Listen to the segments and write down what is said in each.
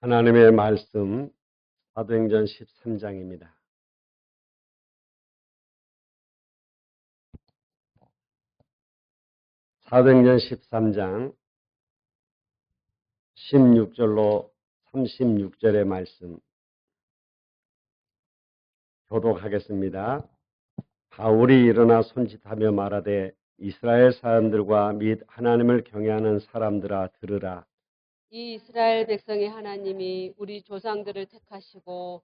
하나님의 말씀 사도행전 13장입니다. 사도행전 13장 16절로 36절의 말씀 교독하겠습니다. 바울이 일어나 손짓하며 말하되 이스라엘 사람들과 및 하나님을 경외하는 사람들아 들으라. 이 이스라엘 백성의 하나님이 우리 조상들을 택하시고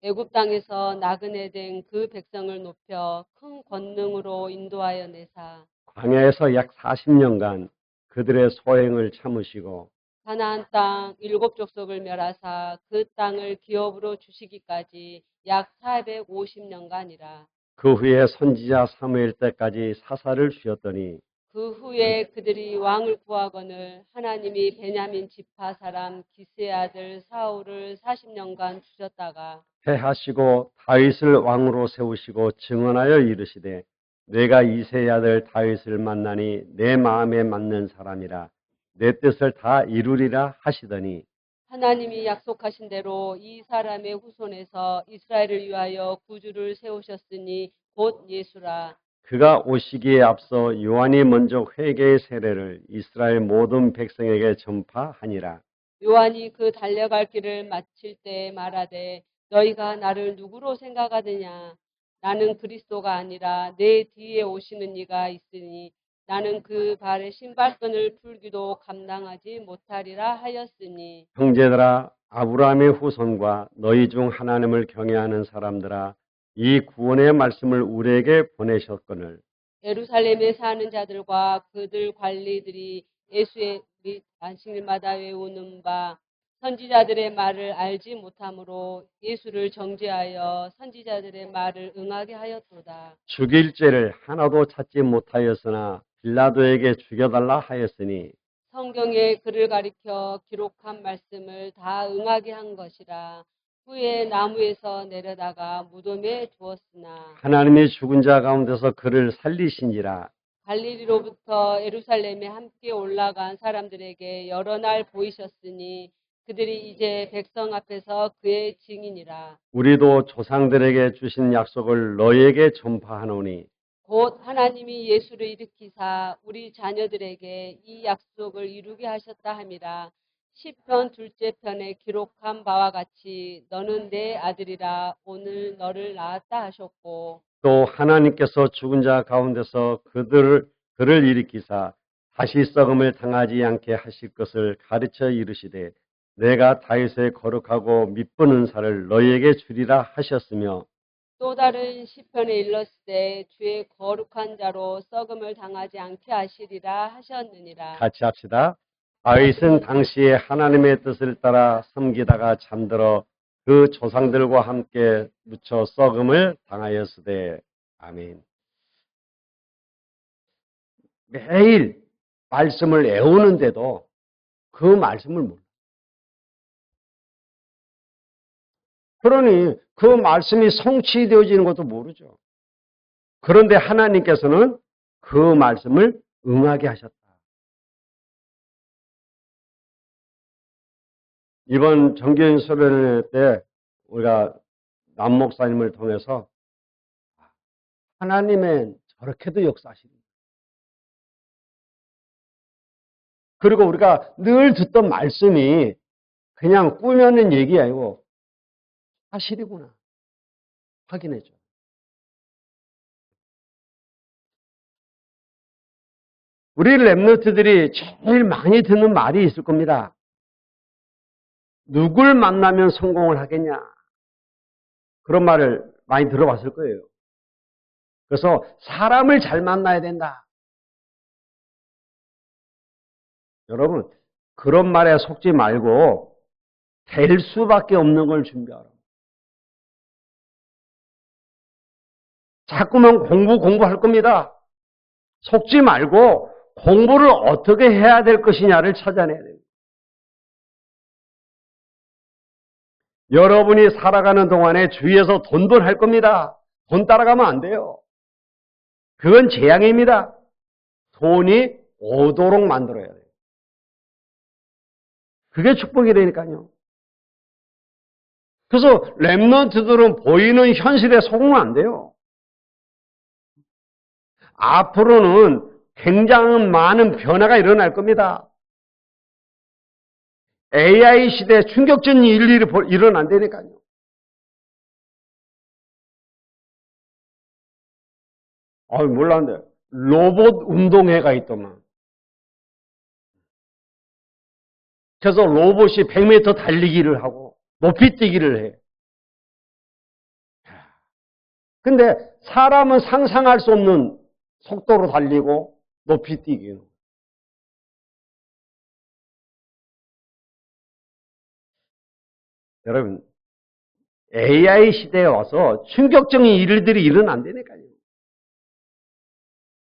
애굽 땅에서 나그네 된 그 백성을 높여 큰 권능으로 인도하여 내사 광야에서 약 40년간 그들의 소행을 참으시고 가나안 땅 7족속을 멸하사 그 땅을 기업으로 주시기까지 약 450년간이라. 그 후에 선지자 사무엘 때까지 사사를 주셨더니 그 후에 그들이 왕을 구하거늘 하나님이 베냐민 지파 사람 기스의 아들 사울을 40년간 주셨다가 패하시고 다윗을 왕으로 세우시고 증언하여 이르시되 내가 이새의 아들 다윗을 만나니 내 마음에 맞는 사람이라 내 뜻을 다 이루리라 하시더니 하나님이 약속하신 대로 이 사람의 후손에서 이스라엘을 위하여 구주를 세우셨으니 곧 예수라. 그가 오시기에 앞서 요한이 먼저 회개의 세례를 이스라엘 모든 백성에게 전파하니라. 요한이 그 달려갈 길을 마칠 때 말하되 너희가 나를 누구로 생각하느냐. 나는 그리스도가 아니라 내 뒤에 오시는 이가 있으니 나는 그 발의 신발끈을 풀기도 감당하지 못하리라 하였으니. 형제들아 아브라함의 후손과 너희 중 하나님을 경외하는 사람들아 이 구원의 말씀을 우리에게 보내셨거늘 예루살렘에 사는 자들과 그들 관리들이 예수의 및 안식일마다 외우는 바 선지자들의 말을 알지 못하므로 예수를 정죄하여 선지자들의 말을 응하게 하였도다. 죽일 죄를 하나도 찾지 못하였으나 빌라도에게 죽여달라 하였으니 성경에 그를 가리켜 기록한 말씀을 다 응하게 한 것이라. 후에 나무에서 내려다가 무덤에 두었으나 하나님이 죽은 자 가운데서 그를 살리신지라. 갈릴리로부터 예루살렘에 함께 올라간 사람들에게 여러 날 보이셨으니 그들이 이제 백성 앞에서 그의 증인이라. 우리도 조상들에게 주신 약속을 너희에게 전파하노니 곧 하나님이 예수를 일으키사 우리 자녀들에게 이 약속을 이루게 하셨다 함이라. 시편 둘째 편에 기록한 바와 같이 너는 내 아들이라 오늘 너를 낳았다 하셨고 또 하나님께서 죽은 자 가운데서 그를 일으키사 다시 썩음을 당하지 않게 하실 것을 가르쳐 이르시되 내가 다윗의 거룩하고 미쁜 은사를 너희에게 주리라 하셨으며 또 다른 시편에 일렀을 주의 거룩한 자로 썩음을 당하지 않게 하시리라 하셨느니라. 같이 합시다. 다윗은 당시에 하나님의 뜻을 따라 섬기다가 잠들어 그 조상들과 함께 묻혀 썩음을 당하였으되 아멘. 매일 말씀을 애우는데도 그 말씀을 몰라. 그러니 그 말씀이 성취되어지는 것도 모르죠. 그런데 하나님께서는 그 말씀을 응하게 하셨다. 이번 정교인 수련회 때 우리가 남 목사님을 통해서 하나님은 저렇게도 역사하시는 그리고 우리가 늘 듣던 말씀이 그냥 꾸며낸 얘기 아니고 사실이구나 확인해줘. 우리 랩노트들이 제일 많이 듣는 말이 있을 겁니다. 누굴 만나면 성공을 하겠냐. 그런 말을 많이 들어봤을 거예요. 그래서 사람을 잘 만나야 된다. 여러분 그런 말에 속지 말고 될 수밖에 없는 걸 준비하라. 자꾸만 공부할 겁니다. 속지 말고 공부를 어떻게 해야 될 것이냐를 찾아내야 돼요. 여러분이 살아가는 동안에 주위에서 돈할 겁니다. 돈 따라가면 안 돼요. 그건 재앙입니다. 돈이 오도록 만들어야 돼요. 그게 축복이라니까요. 그래서 렘넌트들은 보이는 현실에 속으면 안 돼요. 앞으로는 굉장히 많은 변화가 일어날 겁니다. AI 시대에 충격적인 일이 일어난다니까요. 몰랐는데 로봇 운동회가 있더만. 그래서 로봇이 100m 달리기를 하고 높이뛰기를 해. 근데 사람은 상상할 수 없는 속도로 달리고 높이뛰기. 여러분, AI 시대에 와서 충격적인 일들이 일어난다니까요.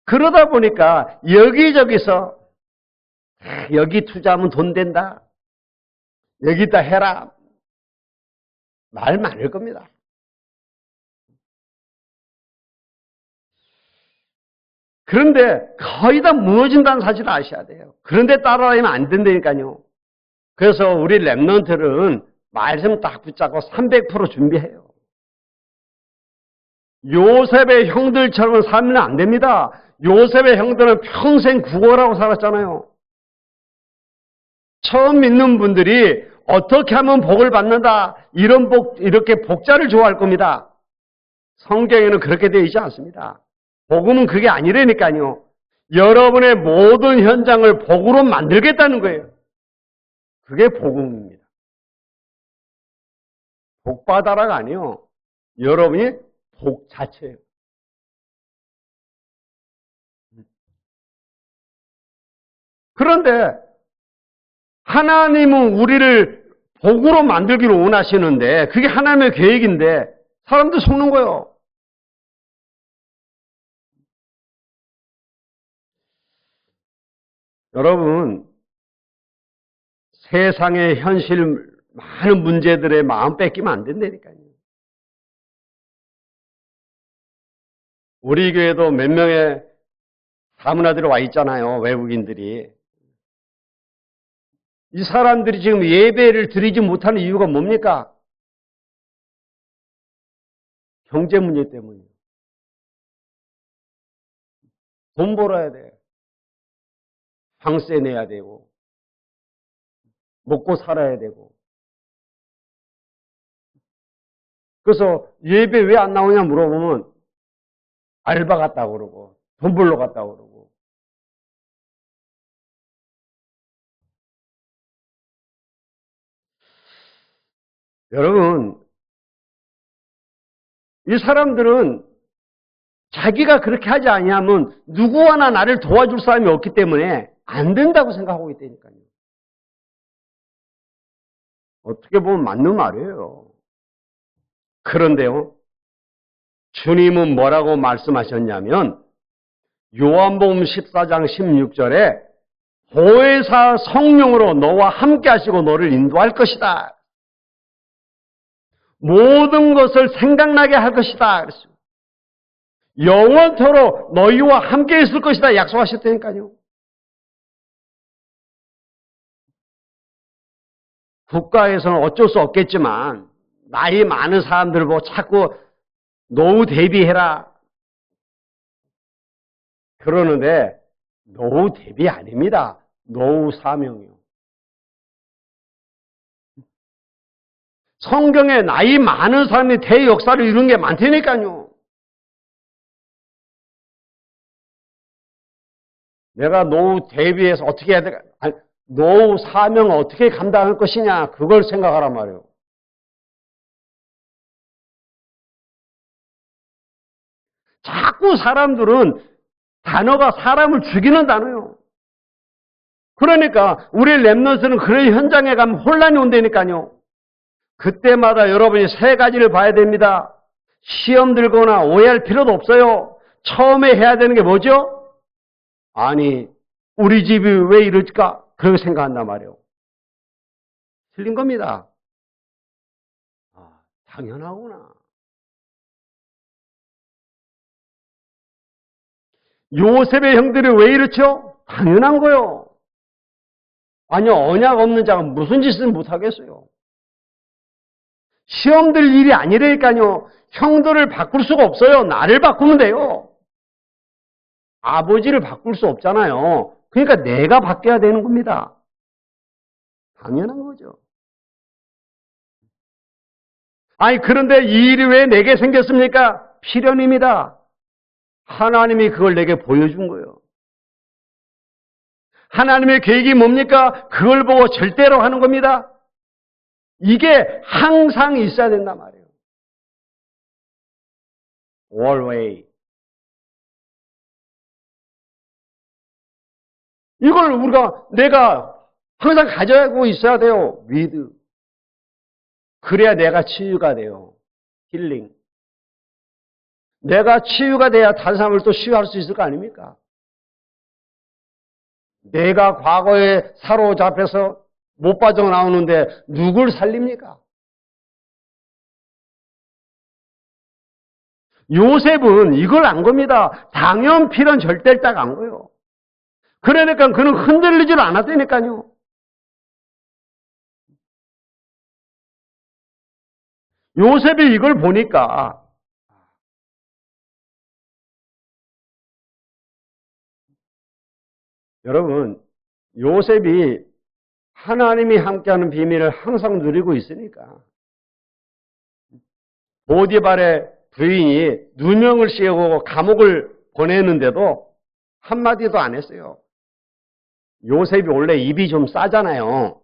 그러다 보니까 여기저기서 여기 투자하면 돈 된다. 여기다 해라. 말 많을 겁니다. 그런데 거의 다 무너진다는 사실을 아셔야 돼요. 그런데 따라다니면 안 된다니까요. 그래서 우리 랩런트들은 말씀 딱 붙잡고 300% 준비해요. 요셉의 형들처럼 살면 안 됩니다. 요셉의 형들은 평생 구걸하고 살았잖아요. 처음 믿는 분들이 어떻게 하면 복을 받는다, 이렇게 복자를 좋아할 겁니다. 성경에는 그렇게 되어 있지 않습니다. 복음은 그게 아니라니까요. 여러분의 모든 현장을 복으로 만들겠다는 거예요. 그게 복음입니다. 복받아라가 아니요. 여러분이 복 자체예요. 그런데 하나님은 우리를 복으로 만들기를 원하시는데 그게 하나님의 계획인데 사람들 속는 거예요. 여러분, 세상의 현실 많은 문제들의 마음 뺏기면 안 된다니까요. 우리 교회도 몇 명의 사문화들이 와 있잖아요. 외국인들이. 이 사람들이 지금 예배를 드리지 못하는 이유가 뭡니까? 경제 문제 때문이에요. 돈 벌어야 돼. 방세 내야 되고, 먹고 살아야 되고. 그래서 예배 왜 안 나오냐 물어보면 알바 갔다고 그러고, 돈 벌러 갔다고 그러고. 여러분, 이 사람들은 자기가 그렇게 하지 아니하면 누구 하나 나를 도와줄 사람이 없기 때문에 안 된다고 생각하고 있다니까요. 어떻게 보면 맞는 말이에요. 그런데요, 주님은 뭐라고 말씀하셨냐면 요한복음 14장 16절에 보혜사 성령으로 너와 함께 하시고 너를 인도할 것이다. 모든 것을 생각나게 할 것이다. 그랬어요. 영원토록 너희와 함께 있을 것이다. 약속하셨다니까요. 국가에서는 어쩔 수 없겠지만 나이 많은 사람들 보고 자꾸 노후 대비해라. 그러는데 노후 대비 아닙니다. 노후 사명이요. 성경에 나이 많은 사람이 대역사를 이룬 게 많다니까요. 내가 노후 대비해서 어떻게 해야 될까? 노후 사명을 어떻게 감당할 것이냐, 그걸 생각하란 말이에요. 자꾸 사람들은 단어가 사람을 죽이는 단어예요. 그러니까 우리 랩런트는 그런 현장에 가면 혼란이 온다니까요. 그때마다 여러분이 세 가지를 봐야 됩니다. 시험 들거나 오해할 필요도 없어요. 처음에 해야 되는 게 뭐죠? 아니, 우리 집이 왜 이럴까? 그렇게 생각한단 말이에요. 틀린 겁니다. 당연하구나. 요셉의 형들이 왜 이렇죠? 당연한 거요. 아니요, 언약 없는 자가 무슨 짓을 못하겠어요. 시험 들 일이 아니라니까요. 형들을 바꿀 수가 없어요. 나를 바꾸면 돼요. 아버지를 바꿀 수 없잖아요. 그러니까 내가 바뀌어야 되는 겁니다. 당연한 거죠. 아니, 그런데 이 일이 왜 내게 생겼습니까? 필연입니다. 하나님이 그걸 내게 보여준 거예요. 하나님의 계획이 뭡니까? 그걸 보고 절대로 하는 겁니다. 이게 항상 있어야 된단 말이에요. Always. 이걸 내가 항상 가지고 있어야 돼요. with. 그래야 내가 치유가 돼요. 힐링. 내가 치유가 돼야 다른 사람을 또 치유할 수 있을 거 아닙니까? 내가 과거에 사로잡혀서 못 빠져나오는데 누굴 살립니까? 요셉은 이걸 안 겁니다. 당연 필연 절대를 딱 안 거예요. 그러니까 그는 흔들리질 않았다니까요. 요셉이 이걸 보니까 여러분, 요셉이 하나님이 함께하는 비밀을 항상 누리고 있으니까 보디발의 부인이 누명을 씌우고 감옥을 보내는데도 한마디도 안 했어요. 요셉이 원래 입이 좀 싸잖아요.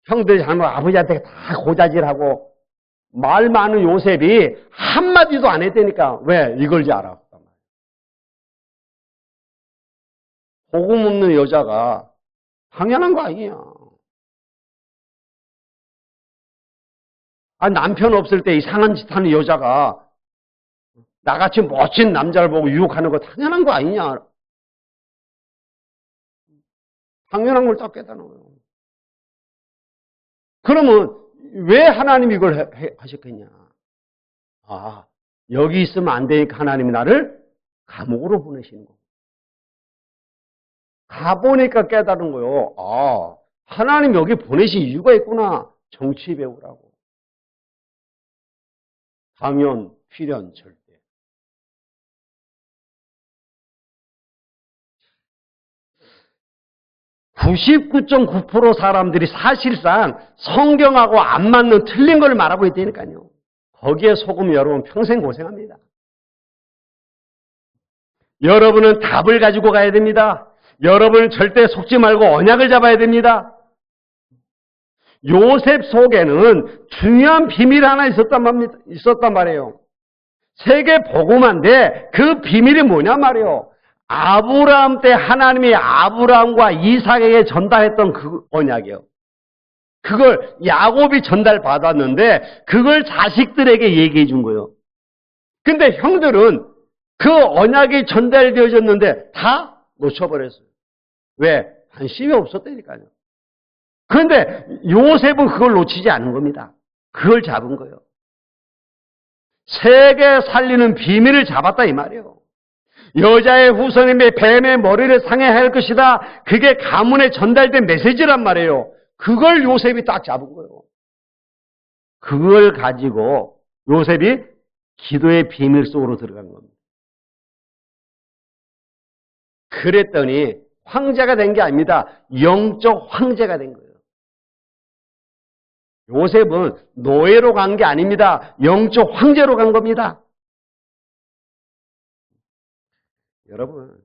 형들이 잘못 아버지한테 다 고자질하고 말 많은 요셉이 한마디도 안 했다니까. 왜? 이걸 줄 알았단 말이에요. 복음 없는 여자가 당연한 거 아니야. 남편 없을 때 이상한 짓 하는 여자가 나같이 멋진 남자를 보고 유혹하는 거 당연한 거 아니냐. 당연한 걸 딱 깨닫는 거예요. 그러면 왜 하나님이 이걸 하셨겠냐. 여기 있으면 안 되니까 하나님이 나를 감옥으로 보내시는 거예요. 가보니까 깨달은 거예요. 하나님 여기 보내신 이유가 있구나. 정치 배우라고. 당연, 필연, 절대. 99.9% 사람들이 사실상 성경하고 안 맞는 틀린 걸 말하고 있다니까요. 거기에 속으면 여러분 평생 고생합니다. 여러분은 답을 가지고 가야 됩니다. 여러분은 절대 속지 말고 언약을 잡아야 됩니다. 요셉 속에는 중요한 비밀이 하나 있었단 말이에요. 세계 복음화인데 그 비밀이 뭐냐 말이에요. 아브라함 때 하나님이 아브라함과 이삭에게 전달했던 그 언약이에요. 그걸 야곱이 전달받았는데 그걸 자식들에게 얘기해 준 거예요. 근데 형들은 그 언약이 전달되어졌는데 다 놓쳐버렸어요. 왜? 관심이 없었다니까요. 그런데 요셉은 그걸 놓치지 않은 겁니다. 그걸 잡은 거예요. 세계 살리는 비밀을 잡았다 이 말이에요. 여자의 후손임의 뱀의 머리를 상해할 것이다. 그게 가문에 전달된 메시지란 말이에요. 그걸 요셉이 딱 잡은 거예요. 그걸 가지고 요셉이 기도의 비밀 속으로 들어간 겁니다. 그랬더니 황제가 된 게 아닙니다. 영적 황제가 된 거예요. 요셉은 노예로 간 게 아닙니다. 영적 황제로 간 겁니다. 여러분,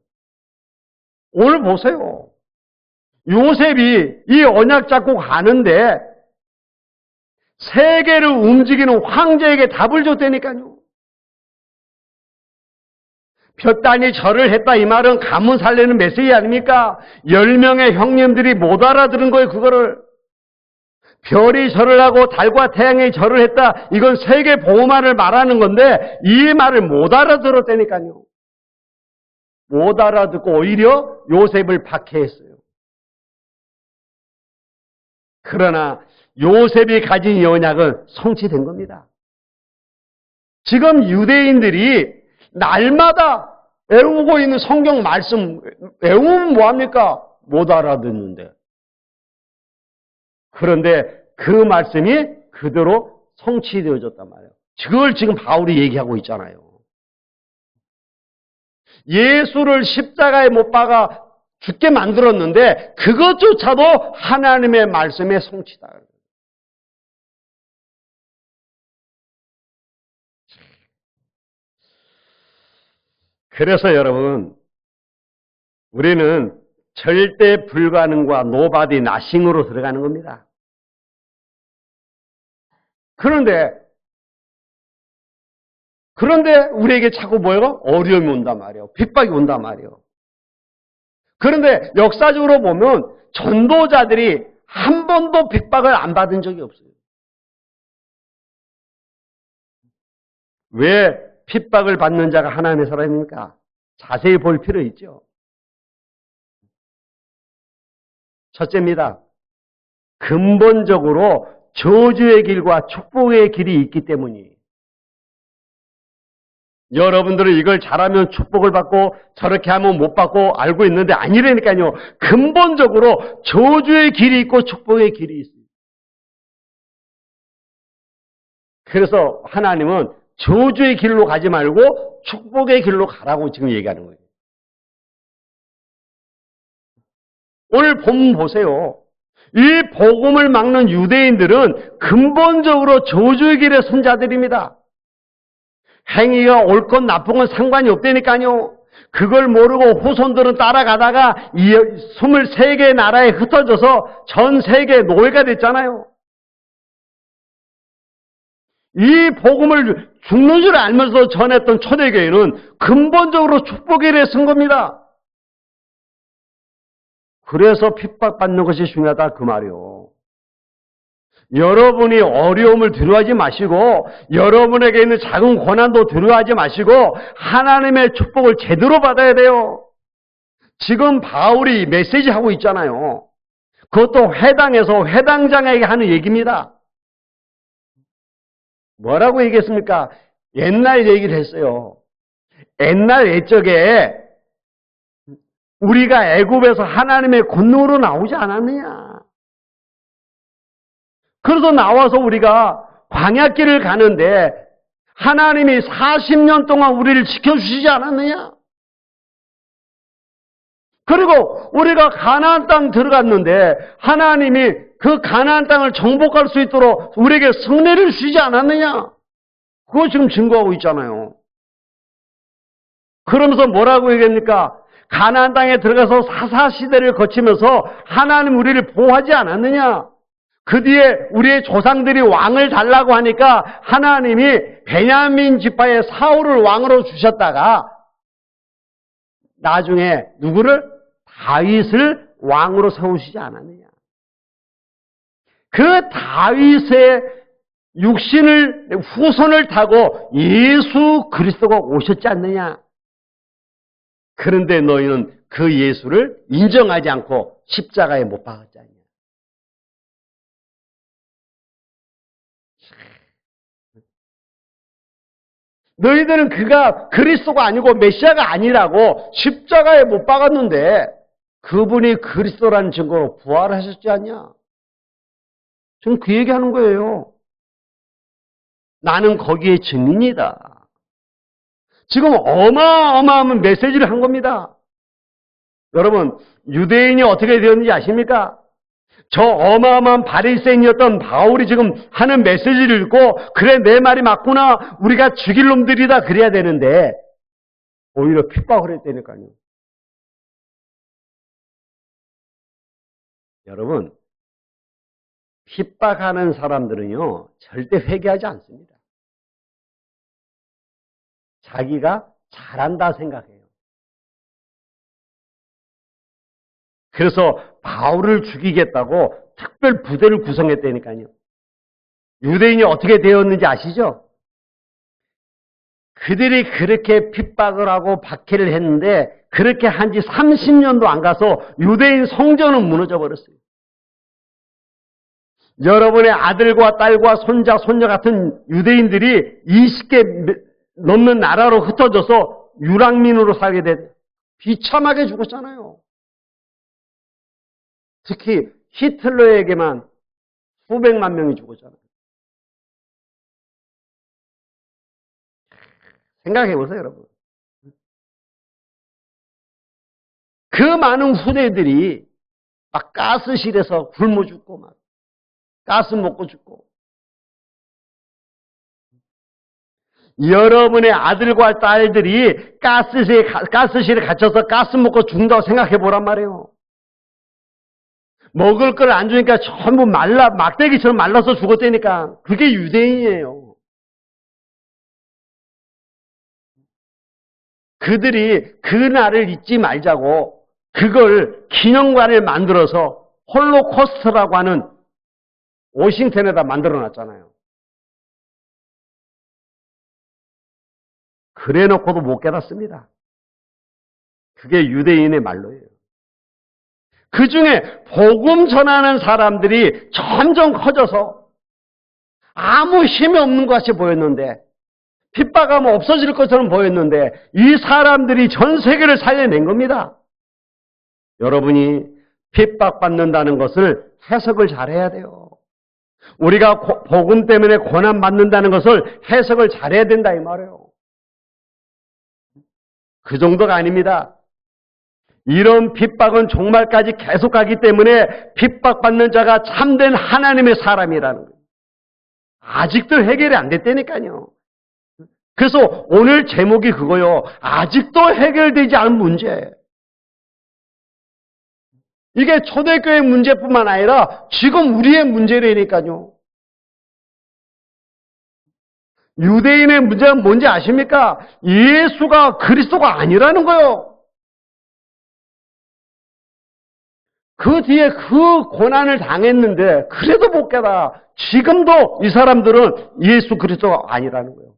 오늘 보세요. 요셉이 이 언약 잡고 가는데 세계를 움직이는 황제에게 답을 줬다니까요. 볕단이 절을 했다 이 말은 가문 살리는 메시지 아닙니까? 10명의 형님들이 못 알아들은 거예요. 그거를. 별이 절을 하고 달과 태양이 절을 했다. 이건 세계 보호만을 말하는 건데 이 말을 못 알아들었다니까요. 못 알아듣고 오히려 요셉을 박해했어요. 그러나 요셉이 가진 이 언약은 성취된 겁니다. 지금 유대인들이 날마다 외우고 있는 성경 말씀 외우면 뭐합니까? 못 알아듣는데. 그런데 그 말씀이 그대로 성취되어졌단 말이에요. 그걸 지금 바울이 얘기하고 있잖아요. 예수를 십자가에 못 박아 죽게 만들었는데 그것조차도 하나님의 말씀의 성취다. 그래서 여러분, 우리는 절대 불가능과 노바디 나싱으로 들어가는 겁니다. 그런데 우리에게 자꾸 뭐예요? 어려움이 온단 말이에요. 핍박이 온단 말이에요. 그런데 역사적으로 보면 전도자들이 한 번도 핍박을 안 받은 적이 없어요. 왜 핍박을 받는 자가 하나님의 사람입니까? 자세히 볼 필요 있죠. 첫째입니다. 근본적으로 저주의 길과 축복의 길이 있기 때문이에요. 여러분들은 이걸 잘하면 축복을 받고 저렇게 하면 못 받고 알고 있는데 아니라니까요. 근본적으로 저주의 길이 있고 축복의 길이 있어요. 그래서 하나님은 저주의 길로 가지 말고 축복의 길로 가라고 지금 얘기하는 거예요. 오늘 본문 보세요. 이 복음을 막는 유대인들은 근본적으로 저주의 길의 선자들입니다. 행위가 옳건 나쁜 건 상관이 없다니까요. 그걸 모르고 후손들은 따라가다가 23개의 나라에 흩어져서 전 세계의 노예가 됐잖아요. 이 복음을 죽는 줄 알면서 전했던 초대교회는 근본적으로 축복의 길에 선 겁니다. 그래서 핍박받는 것이 중요하다 그 말이요. 여러분이 어려움을 두려워하지 마시고 여러분에게 있는 작은 고난도 두려워하지 마시고 하나님의 축복을 제대로 받아야 돼요. 지금 바울이 메시지 하고 있잖아요. 그것도 회당에서 회당장에게 하는 얘기입니다. 뭐라고 얘기했습니까? 옛날 얘기를 했어요. 옛날 옛적에 우리가 애굽에서 하나님의 권능으로 나오지 않았느냐. 그래서 나와서 우리가 광야길을 가는데 하나님이 40년 동안 우리를 지켜주시지 않았느냐. 그리고 우리가 가나안 땅 들어갔는데 하나님이 그 가나안 땅을 정복할 수 있도록 우리에게 승리를 주시지 않았느냐. 그거 지금 증거하고 있잖아요. 그러면서 뭐라고 얘기합니까? 가나안 땅에 들어가서 사사시대를 거치면서 하나님 우리를 보호하지 않았느냐. 그 뒤에 우리의 조상들이 왕을 달라고 하니까 하나님이 베냐민 지파의 사울을 왕으로 주셨다가 나중에 누구를? 다윗을 왕으로 세우시지 않았느냐. 그 다윗의 후손을 타고 예수 그리스도가 오셨지 않느냐. 그런데 너희는 그 예수를 인정하지 않고 십자가에 못 박았지 않느냐. 너희들은 그가 그리스도가 아니고 메시아가 아니라고 십자가에 못 박았는데 그분이 그리스도라는 증거로 부활하셨지 않냐? 지금 그 얘기하는 거예요. 나는 거기에 증인이다. 지금 어마어마한 메시지를 한 겁니다. 여러분, 유대인이 어떻게 되었는지 아십니까? 저 어마어마한 바리새인이었던 바울이 지금 하는 메시지를 읽고 그래 내 말이 맞구나 우리가 죽일 놈들이다 그래야 되는데 오히려 핍박을 했다니까요. 여러분 핍박하는 사람들은요 절대 회개하지 않습니다. 자기가 잘한다 생각해요. 그래서 바울을 죽이겠다고 특별 부대를 구성했다니까요. 유대인이 어떻게 되었는지 아시죠? 그들이 그렇게 핍박을 하고 박해를 했는데 그렇게 한 지 30년도 안 가서 유대인 성전은 무너져 버렸어요. 여러분의 아들과 딸과 손자, 손녀 같은 유대인들이 20개 넘는 나라로 흩어져서 유랑민으로 살게 돼 비참하게 죽었잖아요. 특히 히틀러에게만 수백만 명이 죽었잖아요. 생각해 보세요, 여러분. 그 많은 후대들이 막 가스실에서 굶어 죽고 막 가스 먹고 죽고, 여러분의 아들과 딸들이 가스실에 갇혀서 가스 먹고 죽는다고 생각해 보란 말이에요. 먹을 걸 안 주니까 전부 막대기처럼 말라서 죽었다니까. 그게 유대인이에요. 그들이 그 날을 잊지 말자고 그걸 기념관을 만들어서 홀로코스트라고 하는 워싱턴에다 만들어 놨잖아요. 그래 놓고도 못 깨닫습니다. 그게 유대인의 말로예요. 그 중에 복음 전하는 사람들이 점점 커져서 아무 힘이 없는 것 같이 보였는데, 핍박하면 없어질 것처럼 보였는데, 이 사람들이 전 세계를 살려낸 겁니다. 여러분이 핍박받는다는 것을 해석을 잘해야 돼요. 우리가 복음 때문에 고난받는다는 것을 해석을 잘해야 된다 이 말이에요. 그 정도가 아닙니다. 이런 핍박은 종말까지 계속하기 때문에 핍박받는 자가 참된 하나님의 사람이라는 거예요. 아직도 해결이 안 됐다니까요. 그래서 오늘 제목이 그거요. 아직도 해결되지 않은 문제. 이게 초대교회 문제뿐만 아니라 지금 우리의 문제라니까요. 유대인의 문제가 뭔지 아십니까? 예수가 그리스도가 아니라는 거예요. 그 뒤에 그 고난을 당했는데 그래도 못 깨달아. 지금도 이 사람들은 예수 그리스도가 아니라는 거예요.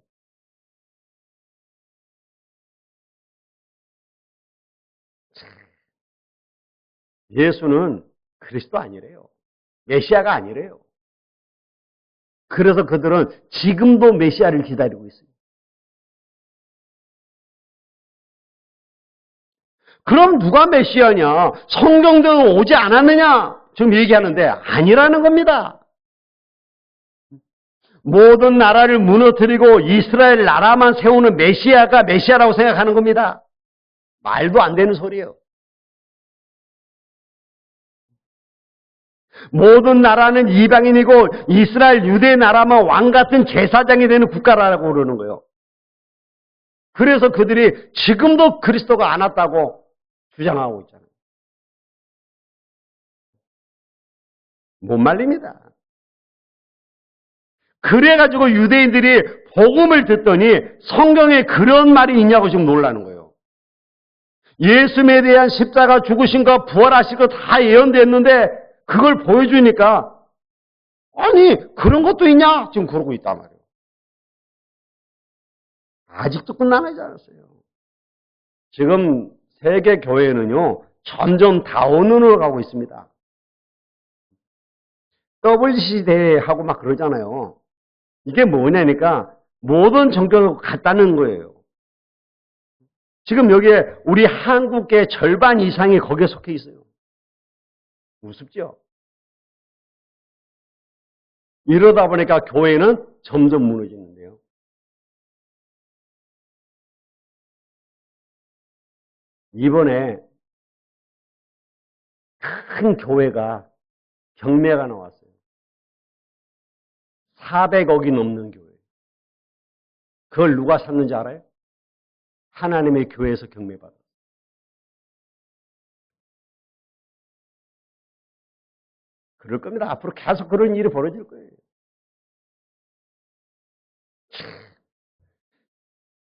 예수는 그리스도 아니래요. 메시아가 아니래요. 그래서 그들은 지금도 메시아를 기다리고 있어요. 그럼 누가 메시아냐? 성경대로 오지 않았느냐? 지금 얘기하는데 아니라는 겁니다. 모든 나라를 무너뜨리고 이스라엘 나라만 세우는 메시아가 메시아라고 생각하는 겁니다. 말도 안 되는 소리예요. 모든 나라는 이방인이고 이스라엘 유대 나라만 왕 같은 제사장이 되는 국가라고 그러는 거예요. 그래서 그들이 지금도 그리스도가 안 왔다고 주장하고 있잖아요. 못 말립니다. 그래가지고 유대인들이 복음을 듣더니 성경에 그런 말이 있냐고 지금 놀라는 거예요. 예수에 대한 십자가 죽으신 거 부활하신 거 다 예언됐는데 그걸 보여주니까 아니 그런 것도 있냐? 지금 그러고 있단 말이에요. 아직도 끝나지 않았어요. 지금 세계 교회는요 점점 다운으로 가고 있습니다. WC 대회하고 막 그러잖아요. 이게 뭐냐니까 모든 종교를 같다는 거예요. 지금 여기에 우리 한국의 절반 이상이 거기에 속해 있어요. 우습죠? 이러다 보니까 교회는 점점 무너지는데요. 이번에 큰 교회가 경매가 나왔어요. 400억이 넘는 교회. 그걸 누가 샀는지 알아요? 하나님의 교회에서 경매받았어요. 그럴 겁니다. 앞으로 계속 그런 일이 벌어질 거예요.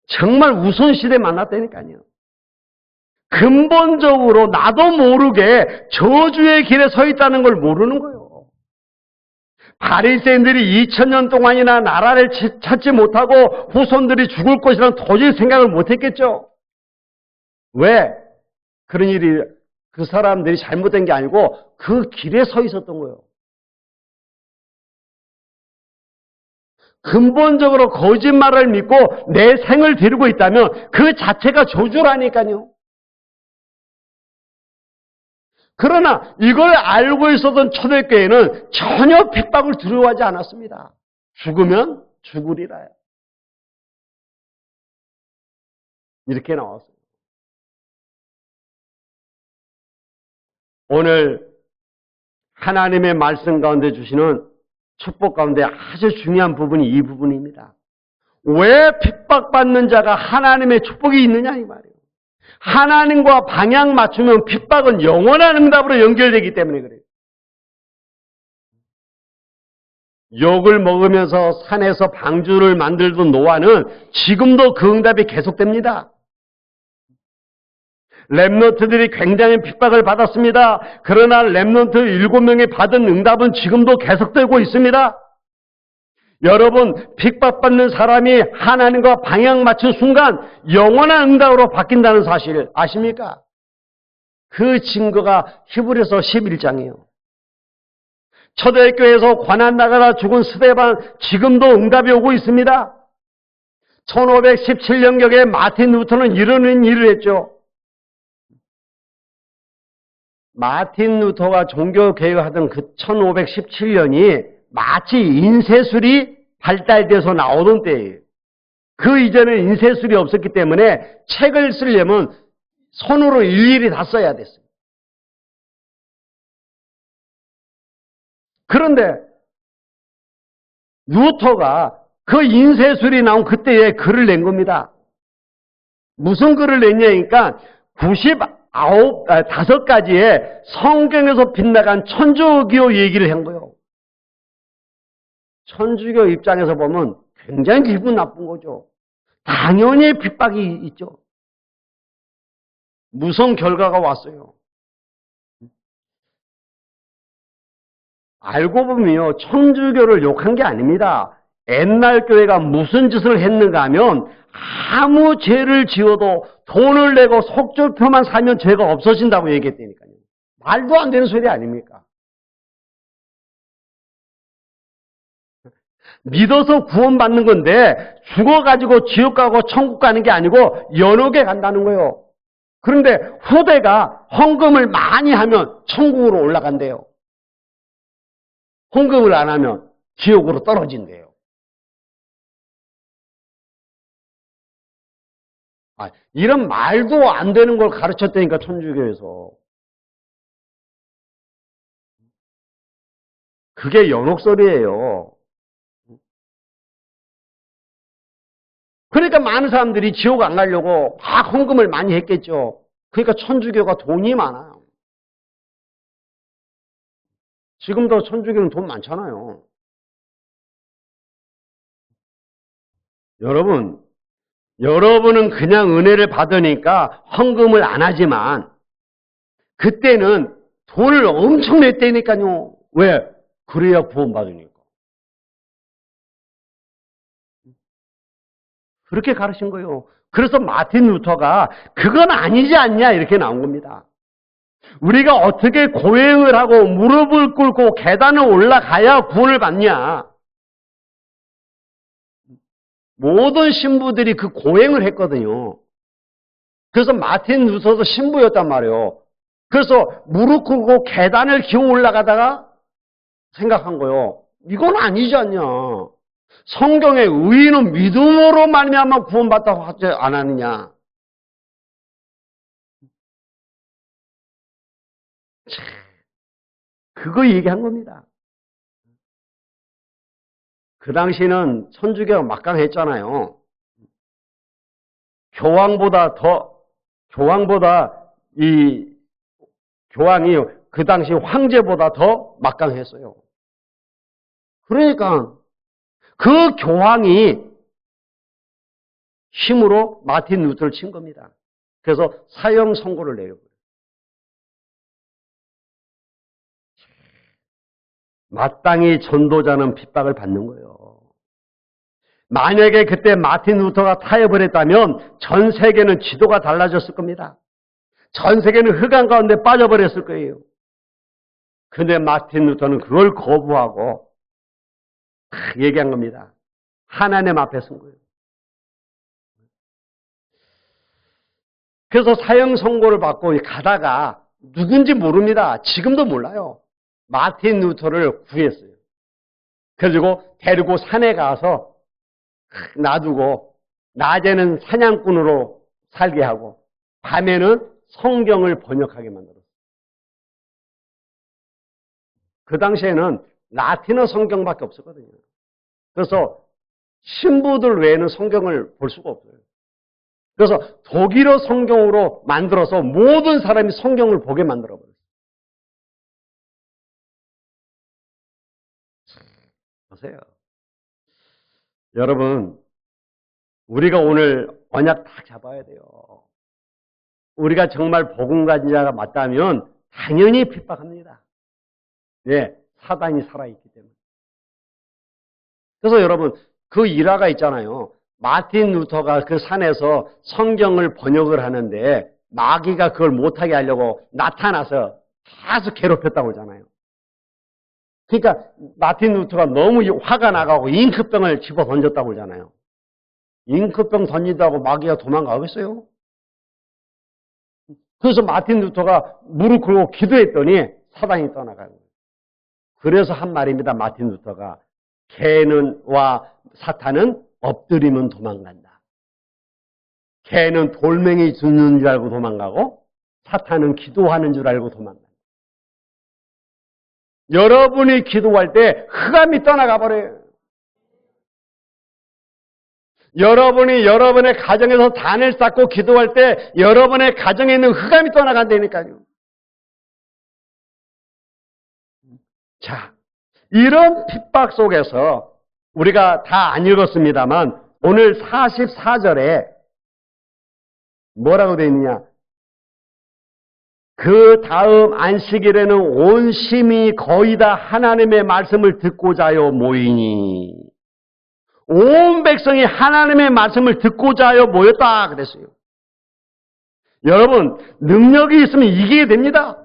정말 우스운 시대에 만났다니까요. 근본적으로 나도 모르게 저주의 길에 서 있다는 걸 모르는 거예요. 바리새인들이 2000년 동안이나 나라를 찾지 못하고 후손들이 죽을 것이라는 도저히 생각을 못했겠죠. 왜? 그런 일이 그 사람들이 잘못된 게 아니고 그 길에 서 있었던 거예요. 근본적으로 거짓말을 믿고 내 생을 데리고 있다면 그 자체가 저주라니까요. 그러나 이걸 알고 있었던 초대교회는 전혀 핍박을 두려워하지 않았습니다. 죽으면 죽으리라요. 이렇게 나왔어요. 오늘 하나님의 말씀 가운데 주시는 축복 가운데 아주 중요한 부분이 이 부분입니다. 왜 핍박받는 자가 하나님의 축복이 있느냐 이 말이에요. 하나님과 방향 맞추면 핍박은 영원한 응답으로 연결되기 때문에 그래요. 욕을 먹으면서 산에서 방주를 만들던 노아는 지금도 그 응답이 계속됩니다. 렘넌트들이 굉장히 핍박을 받았습니다. 그러나 렘넌트 7명이 받은 응답은 지금도 계속되고 있습니다. 여러분, 핍박받는 사람이 하나님과 방향 맞춘 순간 영원한 응답으로 바뀐다는 사실 아십니까? 그 증거가 히브리서 11장이에요. 초대교회에서 관한 나가다 죽은 스데반 지금도 응답이 오고 있습니다. 1517년경에 마틴 루터는 이런 일을 했죠. 마틴 루터가 종교개혁하던 그 1517년이 마치 인쇄술이 발달돼서 나오던 때예요. 그 이전에는 인쇄술이 없었기 때문에 책을 쓰려면 손으로 일일이 다 써야 됐어요. 그런데 루터가 그 인쇄술이 나온 그때에 글을 낸 겁니다. 무슨 글을 냈냐니까 5가지의 성경에서 빗나간 천주교 얘기를 한 거예요. 천주교 입장에서 보면 굉장히 기분 나쁜 거죠. 당연히 핍박이 있죠. 무슨 결과가 왔어요. 알고 보면요, 천주교를 욕한 게 아닙니다. 옛날 교회가 무슨 짓을 했는가 하면 아무 죄를 지어도 돈을 내고 속절표만 사면 죄가 없어진다고 얘기했다니까요. 말도 안 되는 소리 아닙니까? 믿어서 구원받는 건데 죽어가지고 지옥 가고 천국 가는 게 아니고 연옥에 간다는 거예요. 그런데 후대가 헌금을 많이 하면 천국으로 올라간대요. 헌금을 안 하면 지옥으로 떨어진대요. 이런 말도 안 되는 걸 가르쳤다니까 천주교에서. 그게 연옥설이에요. 그러니까 많은 사람들이 지옥 안 가려고 막 헌금을 많이 했겠죠. 그러니까 천주교가 돈이 많아요. 지금도 천주교는 돈 많잖아요. 여러분은 그냥 은혜를 받으니까 헌금을 안 하지만 그때는 돈을 엄청 냈다니까요. 왜? 그래야 구원받으니까. 그렇게 가르친 거예요. 그래서 마틴 루터가 그건 아니지 않냐 이렇게 나온 겁니다. 우리가 어떻게 고행을 하고 무릎을 꿇고 계단을 올라가야 구원을 받냐. 모든 신부들이 그 고행을 했거든요. 그래서 마틴 루터도 신부였단 말이에요. 그래서 무릎 꿇고 계단을 기어 올라가다가 생각한 거예요. 이건 아니지 않냐. 성경의 의인은 믿음으로 말미암아 구원받다고 하지 않았느냐. 그거 얘기한 겁니다. 그 당시는 천주교가 막강했잖아요. 교황이 그 당시 황제보다 더 막강했어요. 그러니까 그 교황이 힘으로 마틴 루터를 친 겁니다. 그래서 사형 선고를 내려버려요. 마땅히 전도자는 핍박을 받는 거예요. 만약에 그때 마틴 루터가 타협을 했다면 전 세계는 지도가 달라졌을 겁니다. 전 세계는 흑암 가운데 빠져버렸을 거예요. 근데 마틴 루터는 그걸 거부하고 얘기한 겁니다. 하나님 앞에 선 거예요. 그래서 사형 선고를 받고 가다가 누군지 모릅니다. 지금도 몰라요. 마틴 루터를 구했어요. 그리고 데리고 산에 가서 놔두고 낮에는 사냥꾼으로 살게 하고 밤에는 성경을 번역하게 만들었어요. 그 당시에는 라틴어 성경밖에 없었거든요. 그래서 신부들 외에는 성경을 볼 수가 없어요. 그래서 독일어 성경으로 만들어서 모든 사람이 성경을 보게 만들어버렸어요. 보세요. 여러분, 우리가 오늘 언약 딱 잡아야 돼요. 우리가 정말 복음 가진 자가 맞다면 당연히 핍박합니다. 네, 사단이 살아있기 때문에. 그래서 여러분, 그 일화가 있잖아요. 마틴 루터가 그 산에서 성경을 번역을 하는데 마귀가 그걸 못하게 하려고 나타나서 계속 괴롭혔다고 하잖아요. 그러니까 마틴 루터가 너무 화가 나가고 잉크병을 집어 던졌다고 하잖아요. 잉크병 던진다고 마귀가 도망가겠어요? 그래서 마틴 루터가 무릎 꿇고 기도했더니 사단이 떠나가요. 그래서 한 말입니다. 마틴 루터가 개는와 사탄은 엎드리면 도망간다. 개는 돌멩이 주는 줄 알고 도망가고 사탄은 기도하는 줄 알고 도망간다. 여러분이 기도할 때 흑암이 떠나가 버려요. 여러분이 여러분의 가정에서 단을 쌓고 기도할 때 여러분의 가정에 있는 흑암이 떠나간다니까요. 자, 이런 핍박 속에서 우리가 다 안 읽었습니다만 오늘 44절에 뭐라고 되어 있느냐? 그 다음 안식일에는 온 심이 거의 다 하나님의 말씀을 듣고자 하여 모이니 온 백성이 하나님의 말씀을 듣고자 하여 모였다 그랬어요. 여러분, 능력이 있으면 이기게 됩니다.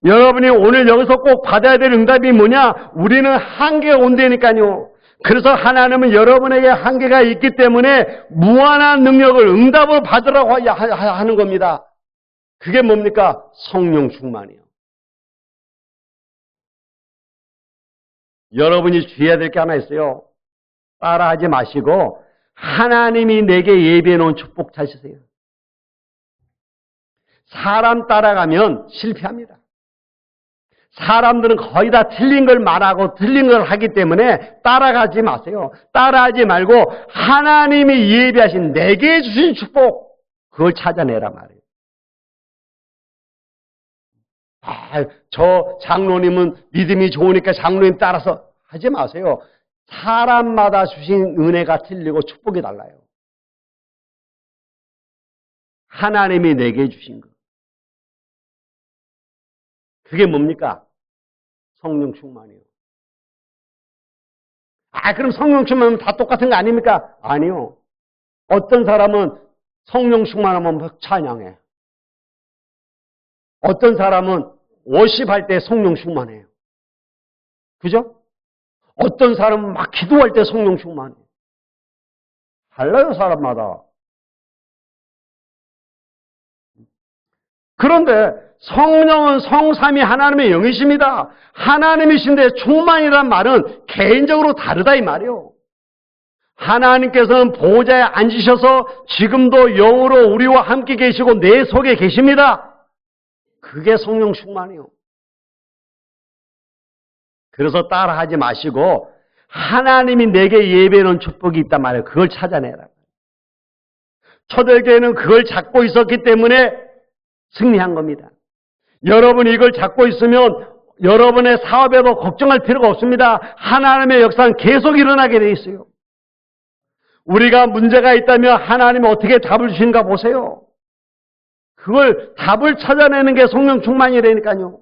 여러분이 오늘 여기서 꼭 받아야 될 응답이 뭐냐? 우리는 한계가 온다니까요. 그래서 하나님은 여러분에게 한계가 있기 때문에 무한한 능력을 응답을 받으라고 하는 겁니다. 그게 뭡니까? 성령 충만이요. 여러분이 주의해야 될 게 하나 있어요. 따라하지 마시고 하나님이 내게 예비해 놓은 축복 찾으세요. 사람 따라가면 실패합니다. 사람들은 거의 다 틀린 걸 말하고 틀린 걸 하기 때문에 따라가지 마세요. 따라하지 말고 하나님이 예비하신 내게 주신 축복 그걸 찾아내라 말이에요. 저 장로님은 믿음이 좋으니까 장로님 따라서 하지 마세요. 사람마다 주신 은혜가 틀리고 축복이 달라요. 하나님이 내게 주신 것. 그게 뭡니까? 성령 충만이요. 그럼 성령 충만하면 다 똑같은 거 아닙니까? 아니요. 어떤 사람은 성령 충만하면 막 찬양해. 어떤 사람은 워십할 때 성령 충만해요. 그죠? 어떤 사람은 막 기도할 때 성령 충만해요. 달라요, 사람마다. 그런데 성령은 성삼위 하나님의 영이십니다. 하나님이신데 충만이란 말은 개인적으로 다르다 이 말이에요. 하나님께서는 보호자에 앉으셔서 지금도 영으로 우리와 함께 계시고 내 속에 계십니다. 그게 성령 충만이에요. 그래서 따라하지 마시고 하나님이 내게 예배하는 축복이 있단 말이에요. 그걸 찾아내라. 초대교회는 그걸 잡고 있었기 때문에 승리한 겁니다. 여러분이 이걸 잡고 있으면 여러분의 사업에도 걱정할 필요가 없습니다. 하나님의 역사는 계속 일어나게 돼 있어요. 우리가 문제가 있다면 하나님이 어떻게 답을 주시는가 보세요. 그걸 답을 찾아내는 게 성령 충만이라니까요.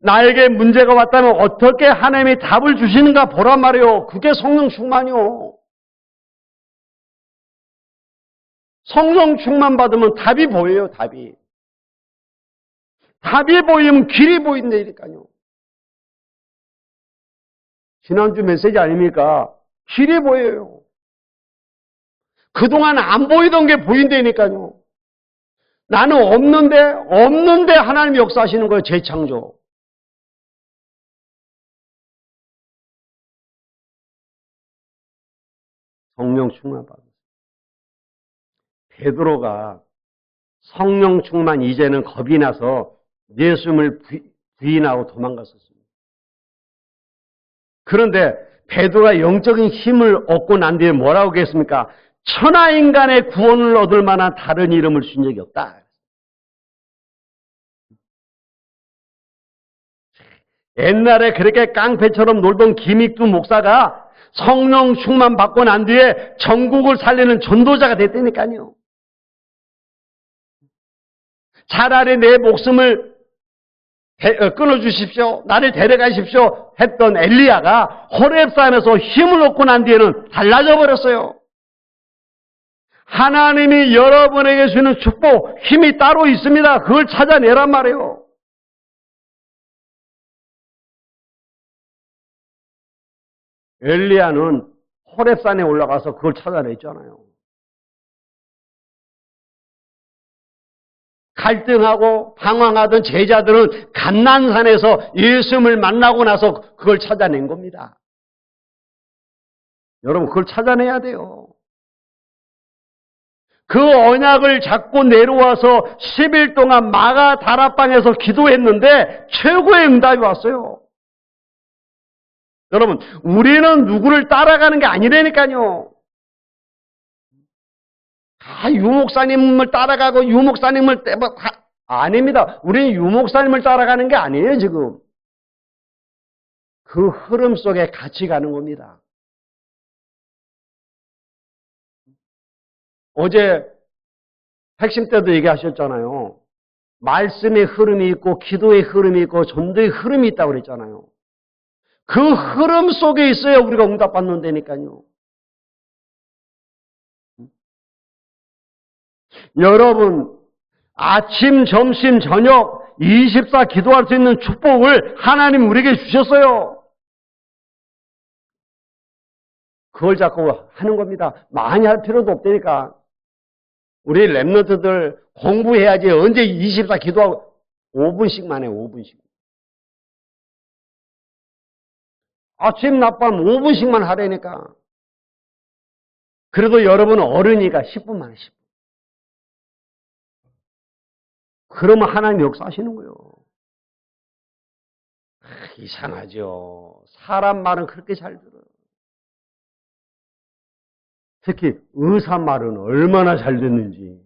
나에게 문제가 왔다면 어떻게 하나님이 답을 주시는가 보란 말이요. 그게 성령 충만이요. 성령 충만 받으면 답이 보여요. 답이 보이면 길이 보인다니까요. 지난주 메시지 아닙니까? 길이 보여요. 그동안 안 보이던 게 보인다니까요. 나는 없는데 하나님이 역사하시는 거예요. 재창조. 성령 충만 받으세요. 베드로가 성령 충만 이제는 겁이 나서 예수님을 부인하고 도망갔었습니다. 그런데 베드로가 영적인 힘을 얻고 난 뒤에 뭐라고 했습니까? 천하인간의 구원을 얻을 만한 다른 이름을 준 적이 없다. 옛날에 그렇게 깡패처럼 놀던 김익두 목사가 성령 충만 받고 난 뒤에 전국을 살리는 전도자가 됐다니까요. 차라리 내 목숨을 끊어주십시오. 나를 데려가십시오. 했던 엘리야가 호렙산에서 힘을 얻고 난 뒤에는 달라져 버렸어요. 하나님이 여러분에게 주는 축복, 힘이 따로 있습니다. 그걸 찾아내란 말이에요. 엘리야는 호렙산에 올라가서 그걸 찾아냈잖아요. 갈등하고 방황하던 제자들은 감난산에서 예수님을 만나고 나서 그걸 찾아낸 겁니다. 여러분, 그걸 찾아내야 돼요. 그 언약을 잡고 내려와서 10일 동안 마가 다락방에서 기도했는데 최고의 응답이 왔어요. 여러분, 우리는 누구를 따라가는 게 아니라니까요. 유목사님을 따라가고 유목사님을 아닙니다. 우리는 유목사님을 따라가는 게 아니에요, 지금. 그 흐름 속에 같이 가는 겁니다. 어제 핵심 때도 얘기하셨잖아요. 말씀의 흐름이 있고 기도의 흐름이 있고 전도의 흐름이 있다고 그랬잖아요. 그 흐름 속에 있어야 우리가 응답받는 데니까요. 여러분, 아침, 점심, 저녁 24 기도할 수 있는 축복을 하나님 우리에게 주셨어요. 그걸 자꾸 하는 겁니다. 많이 할 필요도 없다니까. 우리 랩런트들 공부해야지. 언제 24 기도하고 5분씩만 해, 5분씩. 아침, 낮밤 5분씩만 하라니까. 그래도 여러분은 어른이니까 10분만 해, 10분. 그러면 하나님 역사하시는 거예요. 이상하죠. 사람 말은 그렇게 잘 들어요. 특히 의사 말은 얼마나 잘 듣는지.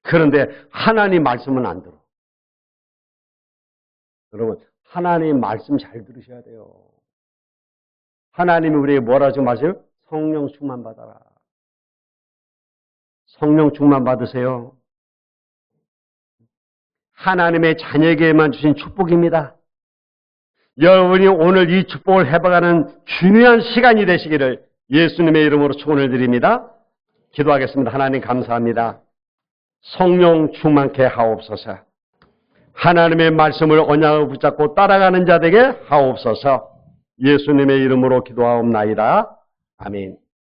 그런데 하나님 말씀은 안 들어. 여러분, 하나님 말씀 잘 들으셔야 돼요. 하나님이 우리에게 뭐라 지금 하세요? 성령 충만 받아라. 성령 충만 받으세요. 하나님의 자녀에게만 주신 축복입니다. 여러분이 오늘 이 축복을 해봐가는 중요한 시간이 되시기를 예수님의 이름으로 축원을 드립니다. 기도하겠습니다. 하나님 감사합니다. 성령 충만케 하옵소서. 하나님의 말씀을 언약을 붙잡고 따라가는 자 되게 하옵소서. 예수님의 이름으로 기도하옵나이다. 아멘.